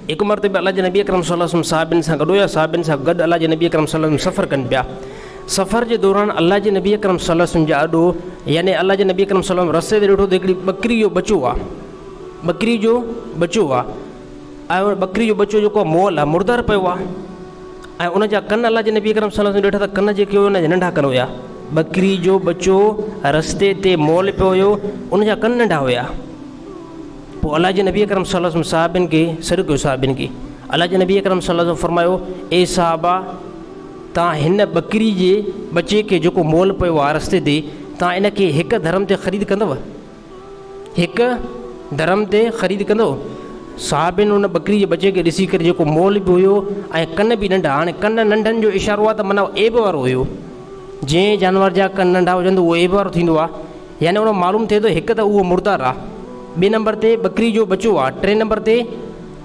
एक मरतबा अल्लाह जे नबी अकरम सल्लल्लाहु अलैहि वसल्लम साहबिन सां गॾु हुया, साहबिन सां गॾु अल्लाह जे नबी अकरम सल्लल्लाहु अलैहि वसल्लम सफ़र कनि पिया। सफ़र जे दौरान अल्लाह जे नबी अकरम सल्लल्लाहु अलैहि वसल्लम जा अॾो यानी अल्लाह जे नबी अकरम सल्लल्लाहु अलैहि वसल्लम रस्ते ते ॾिठो त हिकिड़ी बकरी जो बचो आहे, बकरी जो बचो आहे ऐं बकरी जो बचो जेको आहे मोल आहे मुर्दर पियो आहे ऐं उन जा कन अल्लाह जे नबी अकरम सल्लल्लाहु अलैहि वसल्लम ॾिठा त कन जेके हुआ उन जा नंढा कन हुया। बकरी जो बचो रस्ते ते मोल पियो हुयो, उन जा कन नंढा हुया। पोइ अल्लाह जे नबी अकरम सल्लल्लाहु अलैहि वसल्लम साहिबनि खे सॾु कयो, साहिबनि खे अल्लाह जे नबी अकरम सल्लल्लाहु अलैहि वसल्लम फरमायो, ए साहबा तव्हां हिन बकरी जे बचे खे जेको मोल पियो आहे रस्ते ते, तव्हां इन खे हिकु धर्म ते ख़रीद कंदव, हिकु धर्म ते ख़रीद कंदव। साहिबिन उन बकरी जे बचे खे ॾिसी करे जेको मोल बि हुयो ऐं कन बि नंढा, हाणे कन नंढनि जो इशारो आहे त माना एब वारो हुयो, जंहिं जानवर जा कन नंढा हुजनि त उहो एब वारो थींदो आहे, यानी उन मालूम थिए थो हिकु त उहो मुर्दार आहे, ॿिए नंबर ते बकरी जो बचो आहे, टे नंबर ते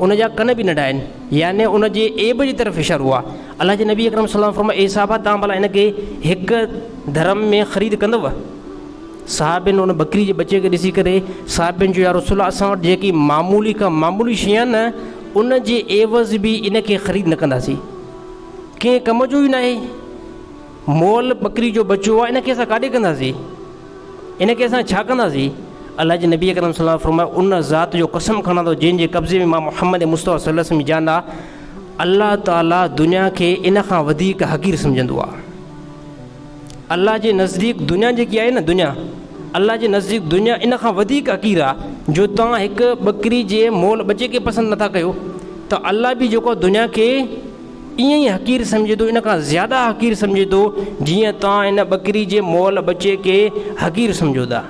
उन जा कन बि नंढा आहिनि, यानी उन जे एब जी तरफ़ इशारो आहे। अल्लाह जे नबी अकरम सल्लल्लाहु अलैहि वसल्लम ए साहबा तव्हां भला इन खे हिकु धर्म में ख़रीद कंदव। साहिबिन उन बकरी जे बचे खे ॾिसी करे साहिबिन जो या रसूल असां वटि जेकी मामूली खां मामूली शइ आहे न, उन जे एवज़ बि इन खे ख़रीद न कंदासीं, कंहिं कम जो ई न आहे। मोल बकरी जो बचो आहे, इन खे असां काॾे कंदासीं, इन खे असां छा कंदासीं। अल्लाह जे नबी अकरम सल्लल्लाहु अलैहि वसल्लम फरमायो, उन ज़ात जो कसम खणा थो जंहिंजे कब्ज़े में मां मुहम्मद मुस्तफ़ा सल्लल्लाहु अलैहि वसल्लम जी जान आहे, अल्लाह ताला दुनिया खे इन खां वधीक हक़ीर सम्झंदो आहे। अल्लाह जे नज़दीक दुनिया जेकी आहे न, दुनिया अल्लाह जे नज़दीक दुनिया इन खां वधीक हक़ीर आहे। जो तव्हां हिकु बकरी जे मोल बचे खे पसंदि नथा कयो, त अल्लाह बि जेको दुनिया खे ईअं ई हक़ीर सम्झे थो, इन खां ज़्यादा हक़ीर सम्झे थो जीअं तव्हां इन बकरी जे मोल बचे खे हक़ीर सम्झो था।